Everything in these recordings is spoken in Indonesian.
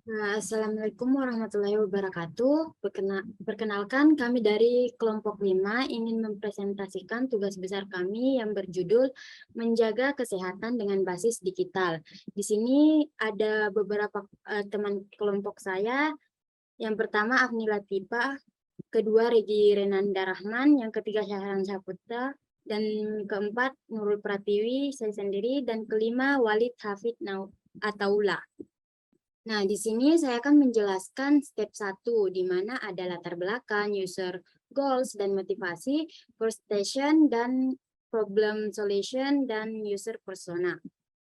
Assalamualaikum warahmatullahi wabarakatuh. Perkenalkan, kami dari kelompok 5 ingin mempresentasikan tugas besar kami yang berjudul Menjaga Kesehatan dengan Basis Digital. Di sini ada beberapa teman kelompok saya. Yang pertama Afni Latifah, kedua Regi Renanda Rahman, yang ketiga Syahran Saputra, dan keempat Nurul Pratiwi, saya sendiri, dan kelima Walid Hafid Ataullah. Nah, di sini saya akan menjelaskan step 1, di mana ada latar belakang, user goals, dan motivasi, first station, dan problem solution, dan user persona.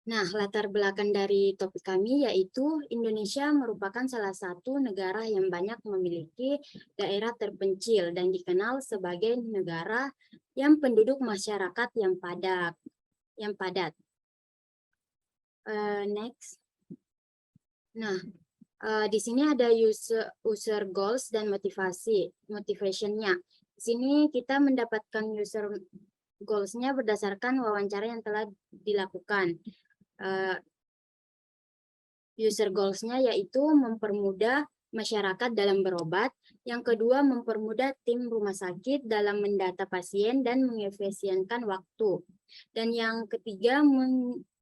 Nah, latar belakang dari topik kami yaitu Indonesia merupakan salah satu negara yang banyak memiliki daerah terpencil dan dikenal sebagai negara yang penduduk masyarakat yang padat. Next. Nah, di sini ada user goals dan motivation-nya. Di sini kita mendapatkan user goals-nya berdasarkan wawancara yang telah dilakukan. User goals-nya yaitu mempermudah masyarakat dalam berobat. Yang kedua, mempermudah tim rumah sakit dalam mendata pasien dan mengefisienkan waktu. Dan yang ketiga,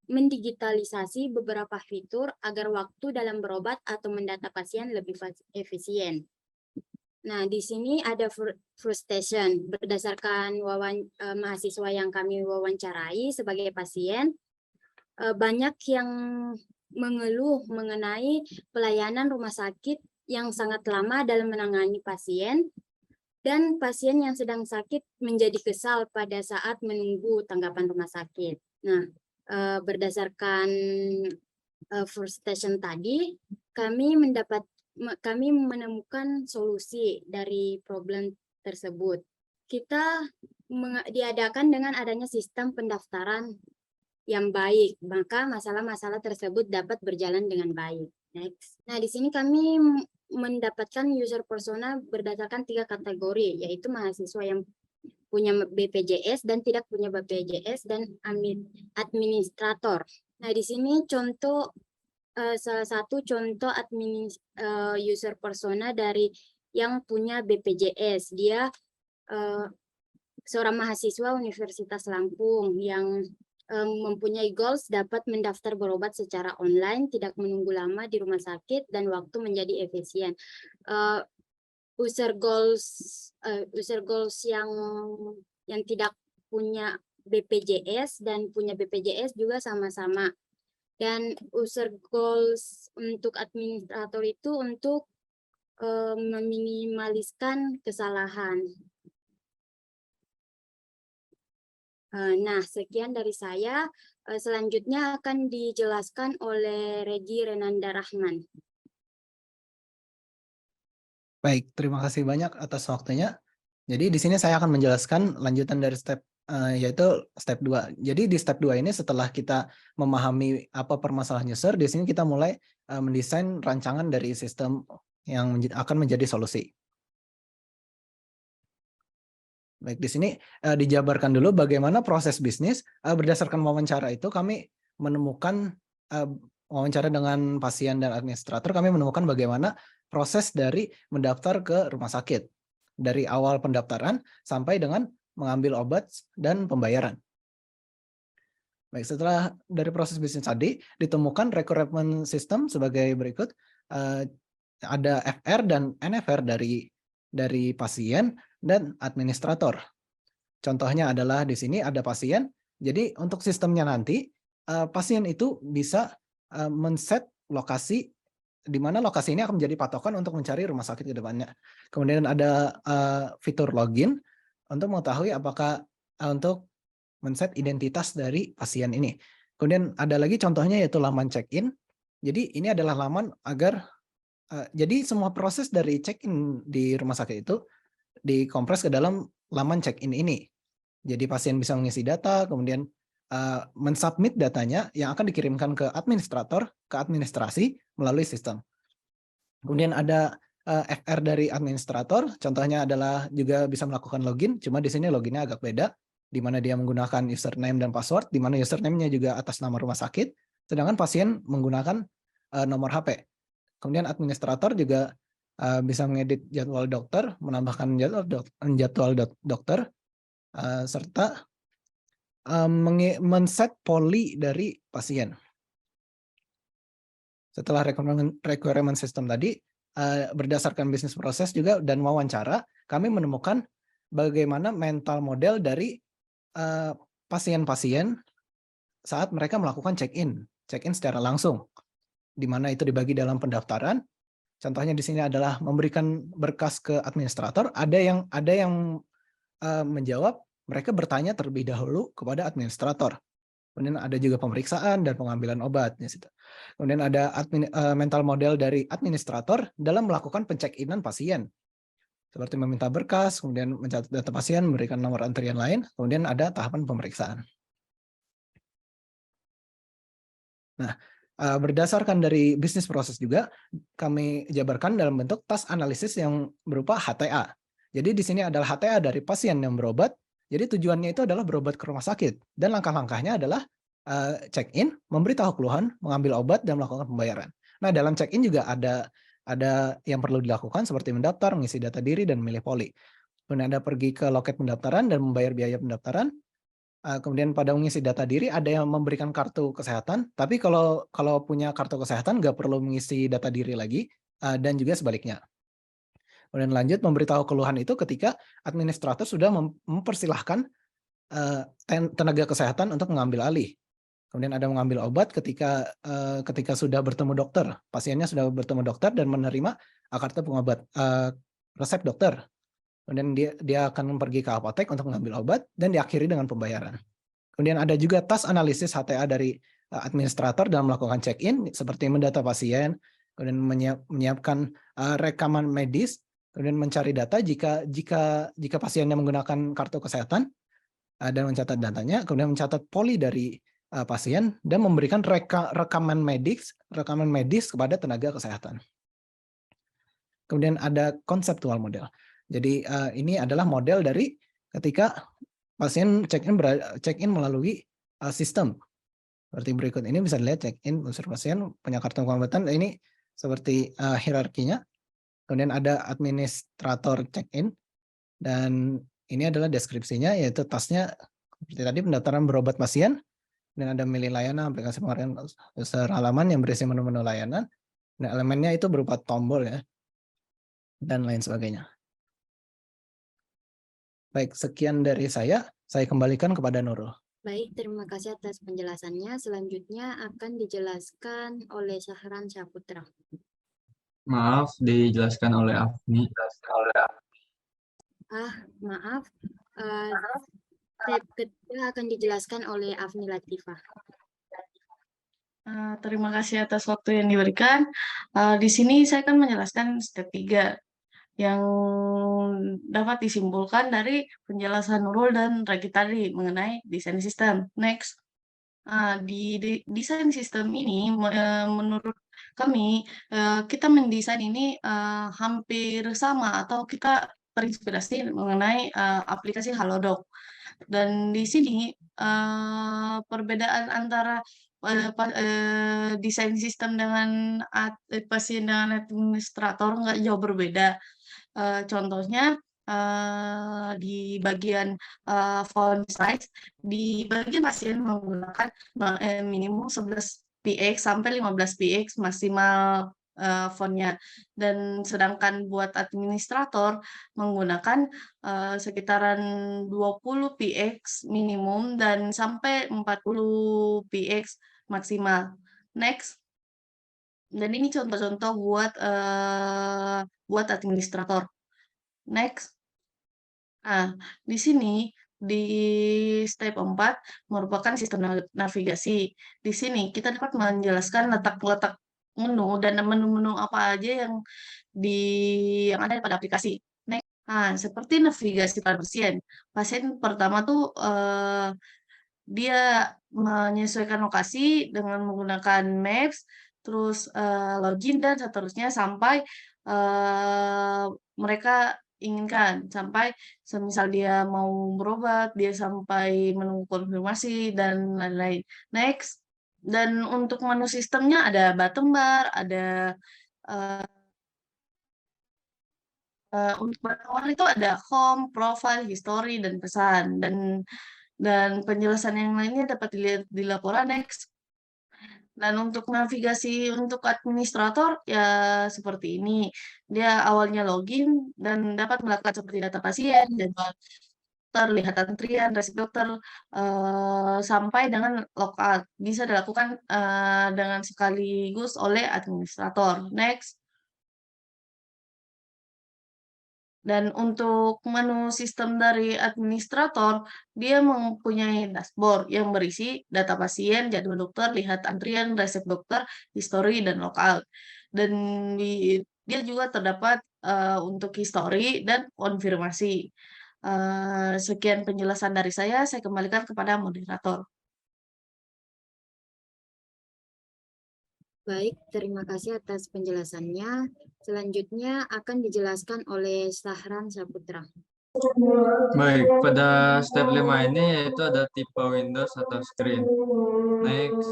mendigitalisasi beberapa fitur agar waktu dalam berobat atau mendata pasien lebih efisien. Nah, di sini ada frustration. Berdasarkan mahasiswa yang kami wawancarai sebagai pasien, banyak yang mengeluh mengenai pelayanan rumah sakit yang sangat lama dalam menangani pasien, dan pasien yang sedang sakit menjadi kesal pada saat menunggu tanggapan rumah sakit. Nah, berdasarkan frustration tadi, kami menemukan solusi dari problem tersebut. Kita diadakan dengan adanya sistem pendaftaran yang baik, maka masalah-masalah tersebut dapat berjalan dengan baik. Next. Nah, di sini kami mendapatkan user persona berdasarkan 3 kategori, yaitu mahasiswa yang punya BPJS dan tidak punya BPJS, dan administrator. Nah, di sini salah satu contoh user persona dari yang punya BPJS. Dia seorang mahasiswa Universitas Lampung yang mempunyai goals dapat mendaftar berobat secara online, tidak menunggu lama di rumah sakit, dan waktu menjadi efisien. User goals yang tidak punya BPJS dan punya BPJS juga sama-sama. Dan user goals untuk administrator itu untuk meminimaliskan kesalahan. Nah, sekian dari saya. Selanjutnya akan dijelaskan oleh Regi Renanda Rahman. Baik, terima kasih banyak atas waktunya. Jadi di sini saya akan menjelaskan lanjutan dari step yaitu step 2. Jadi di step 2 ini setelah kita memahami apa permasalahan user, di sini kita mulai mendesain rancangan dari sistem yang akan menjadi solusi. Baik, di sini dijabarkan dulu bagaimana proses bisnis. Berdasarkan wawancara itu kami menemukan wawancara dengan pasien dan administrator, kami menemukan bagaimana proses dari mendaftar ke rumah sakit. Dari awal pendaftaran sampai dengan mengambil obat dan pembayaran. Baik, setelah dari proses bisnis tadi, ditemukan recruitment system sebagai berikut. Ada FR dan NFR dari pasien dan administrator. Contohnya adalah di sini ada pasien. Jadi untuk sistemnya nanti, pasien itu bisa men-set lokasi di mana lokasi ini akan menjadi patokan untuk mencari rumah sakit ke depannya. Kemudian ada fitur login untuk mengetahui apakah untuk men-set identitas dari pasien ini. Kemudian ada lagi contohnya yaitu laman check-in. Jadi ini adalah laman agar jadi semua proses dari check-in di rumah sakit itu dikompres ke dalam laman check-in ini. Jadi pasien bisa mengisi data, kemudian mensubmit datanya yang akan dikirimkan ke administrator, ke administrasi melalui sistem. Kemudian ada FR dari administrator, contohnya adalah juga bisa melakukan login, cuma di sini loginnya agak beda, di mana dia menggunakan username dan password, di mana username-nya juga atas nama rumah sakit, sedangkan pasien menggunakan nomor HP. Kemudian administrator juga bisa mengedit jadwal dokter, menambahkan jadwal dokter, serta men-set poli dari pasien. Setelah requirement system tadi, berdasarkan bisnis proses juga dan wawancara, kami menemukan bagaimana mental model dari pasien-pasien saat mereka melakukan check-in secara langsung, di mana itu dibagi dalam pendaftaran. Contohnya di sini adalah memberikan berkas ke administrator. Ada yang menjawab, mereka bertanya terlebih dahulu kepada administrator. Kemudian ada juga pemeriksaan dan pengambilan obat. Kemudian ada mental model dari administrator dalam melakukan pencheck-inan pasien, seperti meminta berkas, kemudian mencatat data pasien, memberikan nomor antrian lain, kemudian ada tahapan pemeriksaan. Nah, berdasarkan dari bisnis proses juga, kami jabarkan dalam bentuk task analisis yang berupa HTA. Jadi di sini adalah HTA dari pasien yang berobat. Jadi tujuannya itu adalah berobat ke rumah sakit. Dan langkah-langkahnya adalah check-in, memberitahu keluhan, mengambil obat, dan melakukan pembayaran. Nah, dalam check-in juga ada yang perlu dilakukan seperti mendaftar, mengisi data diri, dan memilih poli. Kemudian ada pergi ke loket pendaftaran dan membayar biaya pendaftaran. Kemudian pada mengisi data diri ada yang memberikan kartu kesehatan, tapi kalau punya kartu kesehatan nggak perlu mengisi data diri lagi, dan juga sebaliknya. Kemudian lanjut memberitahu keluhan itu ketika administrator sudah mempersilahkan tenaga kesehatan untuk mengambil alih. Kemudian ada mengambil obat ketika sudah bertemu dokter, pasiennya sudah bertemu dokter dan menerima kartu pengobat, resep dokter. Kemudian dia akan pergi ke apotek untuk mengambil obat dan diakhiri dengan pembayaran. Kemudian ada juga task analisis HTA dari administrator dalam melakukan check-in seperti mendata pasien, kemudian menyiapkan rekaman medis, kemudian mencari data jika pasiennya menggunakan kartu kesehatan dan mencatat datanya, kemudian mencatat poli dari pasien dan memberikan rekaman medis kepada tenaga kesehatan. Kemudian ada conceptual model. Jadi ini adalah model dari ketika pasien check-in melalui sistem. Seperti berikut ini bisa dilihat check-in unsur pasien, punya kartu pengobatan. Ini seperti hierarkinya. Kemudian ada administrator check-in. Dan ini adalah deskripsinya, yaitu tasnya seperti tadi pendaftaran berobat pasien. Dan ada milih layanan, aplikasi pengarian user halaman yang berisi menu-menu layanan. Nah, elemennya itu berupa tombol ya, dan lain sebagainya. Baik, sekian dari saya kembalikan kepada Nurul. Baik, terima kasih atas penjelasannya. Selanjutnya akan dijelaskan oleh Sahran Syaputra. Maaf, dijelaskan oleh Afni. Maaf. Step ketiga akan dijelaskan oleh Afni Latifah. Terima kasih atas waktu yang diberikan. Di sini saya akan menjelaskan step 3 yang dapat disimpulkan dari penjelasan Nurul dan Ragi tadi mengenai desain sistem. Next. Di desain sistem ini menurut kami kita mendesain ini hampir sama atau kita terinspirasi mengenai aplikasi Halodoc. Dan di sini perbedaan antara desain sistem dengan pasien dengan administrator nggak jauh berbeda. Contohnya di bagian font size, di bagian pasien menggunakan minimum 11 px sampai 15 px maksimal fontnya, dan sedangkan buat administrator menggunakan sekitaran 20 px minimum dan sampai 40 px maksimal. Next. Dan ini contoh-contoh buat administrator. Next. Di sini di step 4 merupakan sistem navigasi. Di sini kita dapat menjelaskan letak-letak menu dan menu-menu apa aja yang ada pada aplikasi. Next. Seperti navigasi pada pasien. Pasien pertama tuh dia menyesuaikan lokasi dengan menggunakan Maps, terus login dan seterusnya sampai mereka inginkan, sampai semisal dia mau berobat, dia sampai menunggu konfirmasi dan lain-lain. Next. Dan untuk menu sistemnya ada bottom bar, ada eh, untuk awal itu ada home, profile, history, dan pesan. Dan penjelasan yang lainnya dapat dilihat di laporan next. Dan untuk navigasi untuk administrator ya seperti ini. Dia awalnya login dan dapat melakukan seperti data pasien, jadwal dokter, lihat antrian, resep dokter, sampai dengan logout. Bisa dilakukan dengan sekaligus oleh administrator. Next. Dan untuk menu sistem dari administrator, dia mempunyai dashboard yang berisi data pasien, jadwal dokter, lihat antrian, resep dokter, history, dan logout. Dan dia juga terdapat untuk history dan konfirmasi. Sekian penjelasan dari saya kembalikan kepada moderator. Baik, terima kasih atas penjelasannya. Selanjutnya akan dijelaskan oleh Sahran Saputra. Baik, pada step 5 ini yaitu ada tipe Windows atau screen. Next.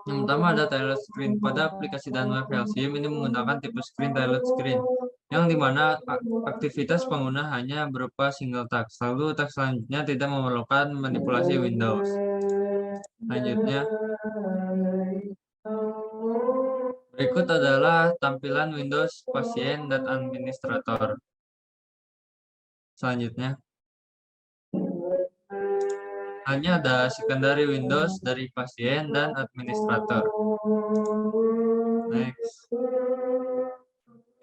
Yang pertama ada tailored screen. Pada aplikasi dan web Helsim ini menggunakan tipe screen tailored screen, yang dimana aktivitas pengguna hanya berupa single text. Lalu teks selanjutnya tidak memerlukan manipulasi Windows. Selanjutnya, berikut adalah tampilan Windows pasien dan administrator. Selanjutnya, hanya ada secondary Windows dari pasien dan administrator. Next.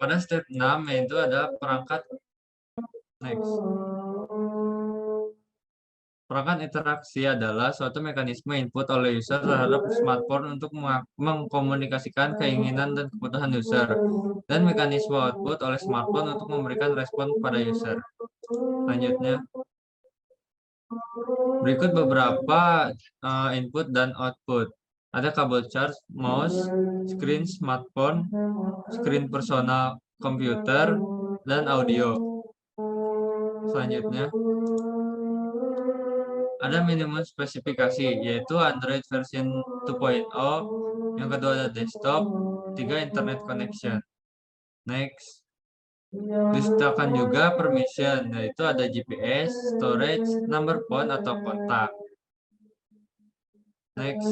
Pada step 6 yaitu ada perangkat. Next. Perangkat interaksi adalah suatu mekanisme input oleh user terhadap smartphone untuk mengkomunikasikan keinginan dan kebutuhan user, dan mekanisme output oleh smartphone untuk memberikan respon pada user. Selanjutnya, berikut beberapa input dan output. Ada kabel charge, mouse, screen smartphone, screen personal komputer, dan audio. Selanjutnya, ada minimum spesifikasi, yaitu Android version 2.0, yang kedua ada desktop, 3 internet connection. Next. Disediakan juga permission, yaitu ada GPS, storage, number phone atau kontak. Next.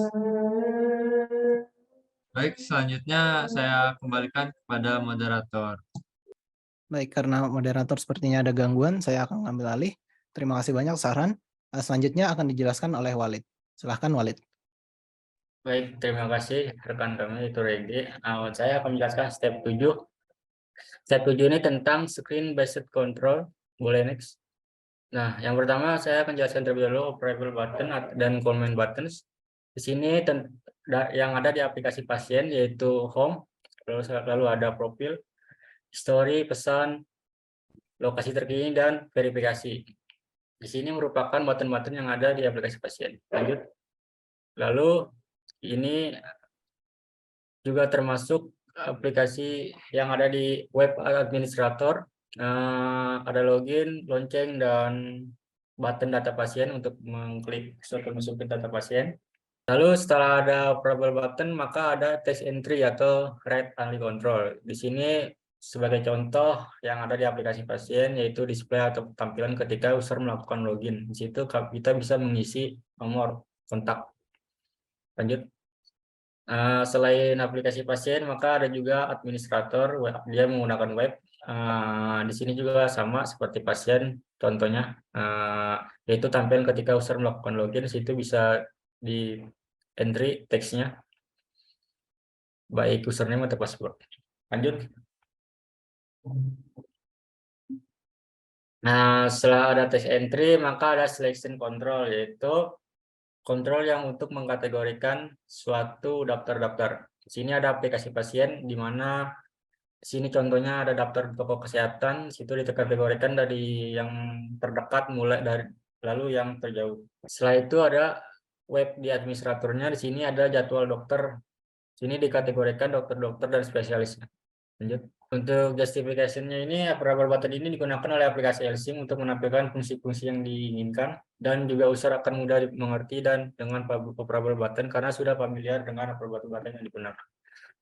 Baik, selanjutnya saya kembalikan kepada moderator. Baik, karena moderator sepertinya ada gangguan, saya akan ngambil alih. Terima kasih banyak, Sahran. Selanjutnya akan dijelaskan oleh Walid. Silahkan, Walid. Baik, terima kasih rekan kami itu Regi. Saya akan menjelaskan step 7. Step 7 ini tentang screen based control. Boleh next. Nah, yang pertama saya akan jelaskan terlebih dahulu operable button dan command buttons. Di sini yang ada di aplikasi pasien yaitu home, lalu ada profil, history, pesan, lokasi terkini, dan verifikasi. Di sini merupakan button-button yang ada di aplikasi pasien. Lanjut. Lalu ini juga termasuk aplikasi yang ada di web administrator. Ada login, lonceng, dan button data pasien untuk mengklik atau masukin data pasien. Lalu setelah ada operable button, maka ada text entry atau read only control. Di sini sebagai contoh yang ada di aplikasi pasien yaitu display atau tampilan ketika user melakukan login. Di situ kita bisa mengisi nomor kontak. Lanjut. Selain aplikasi pasien, maka ada juga administrator, dia menggunakan web. Di sini juga sama seperti pasien, contohnya yaitu tampilan ketika user melakukan login. Di situ bisa di entry teksnya, baik username atau password. Lanjut. Nah, setelah ada text entry, maka ada selection control, yaitu kontrol yang untuk mengkategorikan suatu daftar-daftar. Di sini ada aplikasi pasien, di mana di sini contohnya ada daftar toko kesehatan, situ dikategorikan dari yang terdekat mulai dari lalu yang terjauh. Setelah itu ada web di administratornya, di sini ada jadwal dokter. Di sini dikategorikan dokter-dokter dan spesialisnya. Lanjut. Untuk justification-nya ini, operable button ini digunakan oleh aplikasi Helsim untuk menampilkan fungsi-fungsi yang diinginkan, dan juga user akan mudah mengerti dan dengan operable button karena sudah familiar dengan operable button yang digunakan.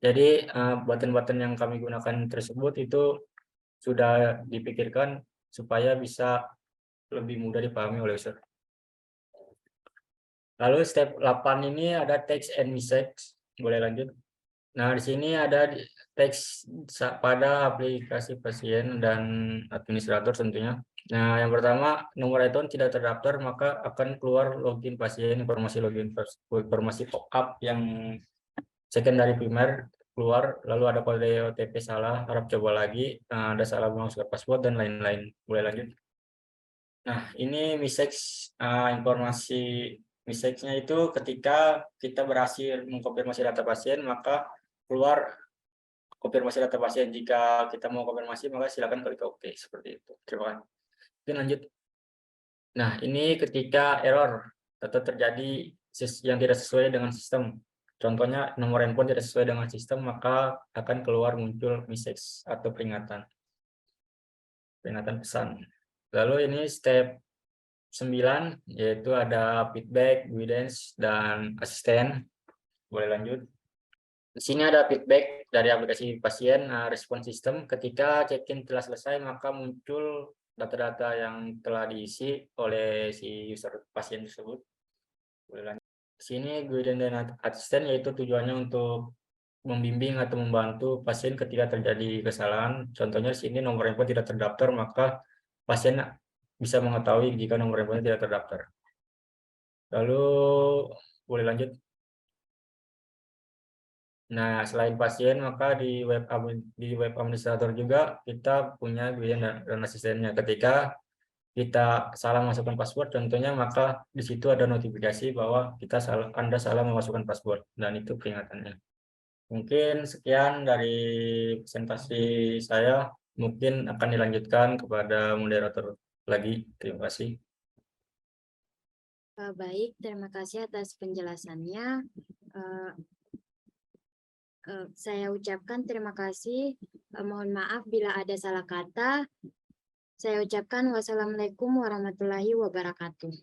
Jadi button-button yang kami gunakan tersebut itu sudah dipikirkan supaya bisa lebih mudah dipahami oleh user. Lalu step 8 ini ada text and message. Boleh lanjut. Nah, di sini ada teks pada aplikasi pasien dan administrator tentunya. Nah, yang pertama, nomor iPhone tidak terdaftar, maka akan keluar login pasien, informasi login, informasi pop-up yang secondary primer keluar, lalu ada kode OTP salah, harap coba lagi, ada salah memasukkan password, dan lain-lain. Boleh lanjut. Nah, ini message, informasi message-nya itu ketika kita berhasil mengkonfirmasi data pasien, maka keluar konfirmasi data pasien. Jika kita mau konfirmasi, maka silakan klik OK. Seperti itu. Terima kasih. Oke, lanjut. Nah, ini ketika error atau terjadi yang tidak sesuai dengan sistem. Contohnya, nomor handphone tidak sesuai dengan sistem, maka akan keluar muncul message atau peringatan pesan. Lalu ini step 9, yaitu ada feedback, guidance, dan asisten. Boleh lanjut. Di sini ada feedback dari aplikasi pasien, respon sistem. Ketika check-in telah selesai, maka muncul data-data yang telah diisi oleh si user pasien tersebut. Boleh lanjut. Di sini guidance dan asisten, yaitu tujuannya untuk membimbing atau membantu pasien ketika terjadi kesalahan. Contohnya di sini nomor handphone tidak terdaftar, maka pasien bisa mengetahui jika nomor handphone tidak terdaftar. Lalu boleh lanjut. Nah, selain pasien, maka di web administrator juga kita punya guidance dan asistennya. Ketika kita salah masukkan password, contohnya, maka di situ ada notifikasi bahwa Anda salah memasukkan password, dan itu peringatannya. Mungkin sekian dari presentasi saya. Mungkin akan dilanjutkan kepada moderator lagi. Terima kasih. Baik, terima kasih atas penjelasannya. Saya ucapkan terima kasih. Mohon maaf bila ada salah kata. Saya ucapkan wassalamualaikum warahmatullahi wabarakatuh.